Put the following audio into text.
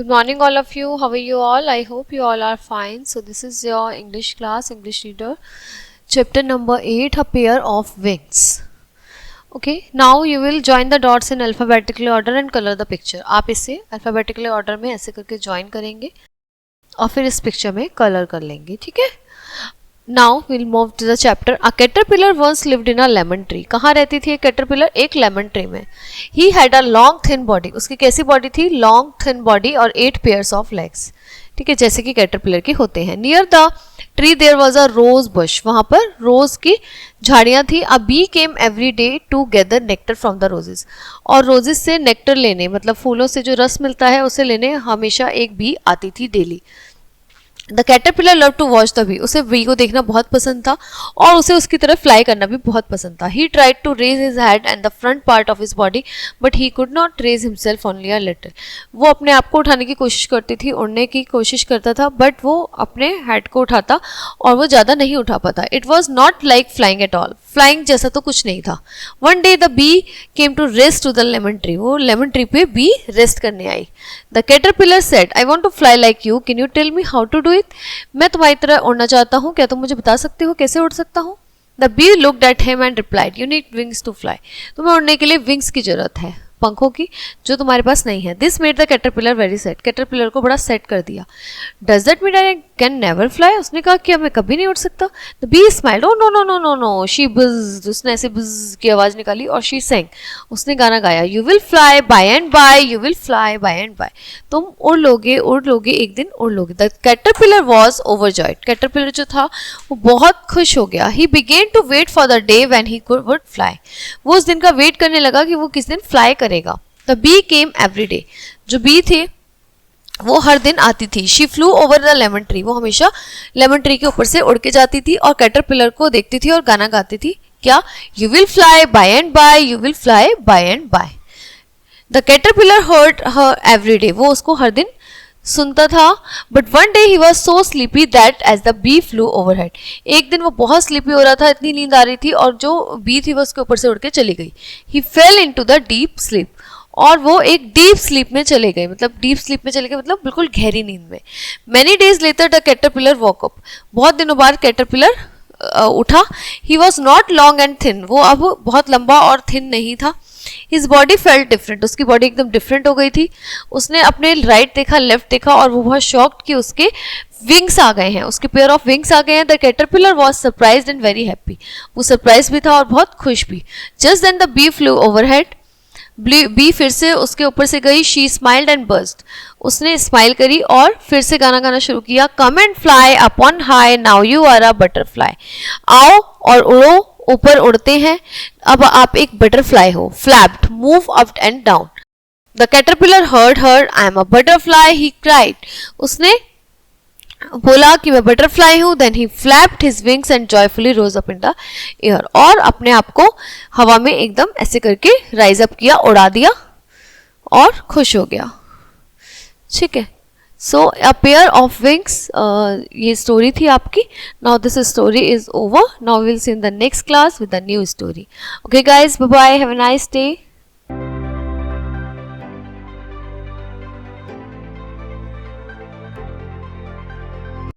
Good morning all of you. How are you all? I hope you all are fine. So this is your English class, English reader, chapter number 8, a pair of wings. Okay, now you will join the dots in alphabetical order and color the picture. आप इसे alphabetical order में ऐसे करके join करेंगे और फिर इस picture में color कर लेंगे, ठीक है? Now we'll move to the chapter. A caterpillar once lived in a lemon tree. कहाँ रहती थी एक caterpillar? एक lemon tree में. He had a long thin body. उसकी कैसी body थी? Long thin body और 8 pairs of legs. ठीक है, जैसे कि caterpillar के होते हैं. Near the tree there was a rose bush. वहाँ पर rose की झाड़ियाँ थी. A bee came every day to gather nectar from the roses. और roses से nectar लेने, मतलब फूलों से जो रस मिलता है उसे लेने हमेशा एक bee आती थी daily. The caterpillar love to watch the bee. उसे बी को देखना बहुत पसंद था और उसे उसकी तरफ फ्लाई करना भी बहुत पसंद था. He tried to raise his head and the front part of his body but he could not raise himself only a little. वो अपने आप को उठाने की कोशिश करती थी, उड़ने की कोशिश करता था, बट वो अपने हेड को उठाता और वो ज़्यादा नहीं उठा पाता. It was not like flying at all. Flying जैसा तो कुछ नहीं था. One day the bee came to rest to the lemon tree. वो लेमन ट्री पे बी रेस्ट करने आई. The caterpillar said, I want to fly like you, can you tell me how to do it. मैं तुम्हारी तरह उड़ना चाहता हूँ, क्या तुम मुझे बता सकते हो कैसे उड़ सकता हूँ. The bee looked at him and replied, you need wings to fly. तुम्हें उड़ने के लिए विंग्स की जरूरत है, पंखों की, जो तुम्हारे पास नहीं है. This made the caterpillar very sad. Caterpillar को बड़ा सैड कर दिया. Does that mean I can never fly. उसने कहा कि मैं कभी नहीं उड़ सकता. The bee smiled, oh no no no no no. She buzz, उसने ऐसे बुज़ की आवाज़ निकाली और शी सेंग, उसने गाना गाया. You will fly by and by, you will fly by and by. तुम उड़ लोगे, एक दिन उड़ लोगे. The caterpillar was overjoyed. Caterpillar जो था वो बहुत खुश हो गया. He began to wait for the day when he would fly. वो उस दिन का वेट करने लगा कि वो किस दिन फ्लाई करेगा. The bee came every day. जो बी थे वो हर दिन आती थी. She flew over the lemon tree. वो हमेशा लेमन ट्री के ऊपर से उड़ के जाती थी और कैटरपिलर को देखती थी और गाना गाती थी. क्या? You will fly by and by, you will fly by and by. The caterpillar heard her every day. वो उसको हर दिन सुनता था. But one day he was so sleepy that as the bee flew overhead. एक दिन वो बहुत स्लीपी हो रहा था, इतनी नींद आ रही थी और जो बी थी वो उसके ऊपर से उड़ के चली गई. He fell into the deep sleep. और वो एक डीप स्लीप में चले गए, मतलब डीप स्लीप में चले गए मतलब बिल्कुल गहरी नींद में. Many days later the caterpillar walk up. बहुत दिनों बाद कैटरपिलर उठा. He was not long and thin. वो अब बहुत लंबा और थिन नहीं था. His body felt different. उसकी बॉडी एकदम डिफरेंट हो गई थी. उसने अपने राइट देखा, लेफ्ट देखा और वो बहुत शॉक्ड कि उसके विंग्स आ गए हैं, उसके पेयर ऑफ विंग्स आ गए हैं. The caterpillar was surprised and very happy. वो सरप्राइज भी था और बहुत खुश भी. Just then the bee flew overhead. Bee फिर से उसके ऊपर से गई. She smiled and burst. उसने स्माइल करी और फिर से गाना गाना शुरू किया. Come and fly upon high, now you are a butterfly. आओ और उड़ो, ऊपर उड़ते हैं, अब आप एक बटरफ्लाई हो. Flapped, move up and down. The caterpillar heard her, I am a butterfly, he cried. उसने बोला कि मैं बटरफ्लाई हूँ. Then he flapped his wings and joyfully rose up in the air. और अपने आप को हवा में एकदम ऐसे करके राइज अप किया, उड़ा दिया और खुश हो गया. ठीक है, so a pair of wings. ये स्टोरी थी आपकी. Now this story is over. Now will see in the next class with a new story. Okay guys, bye bye, have a nice day.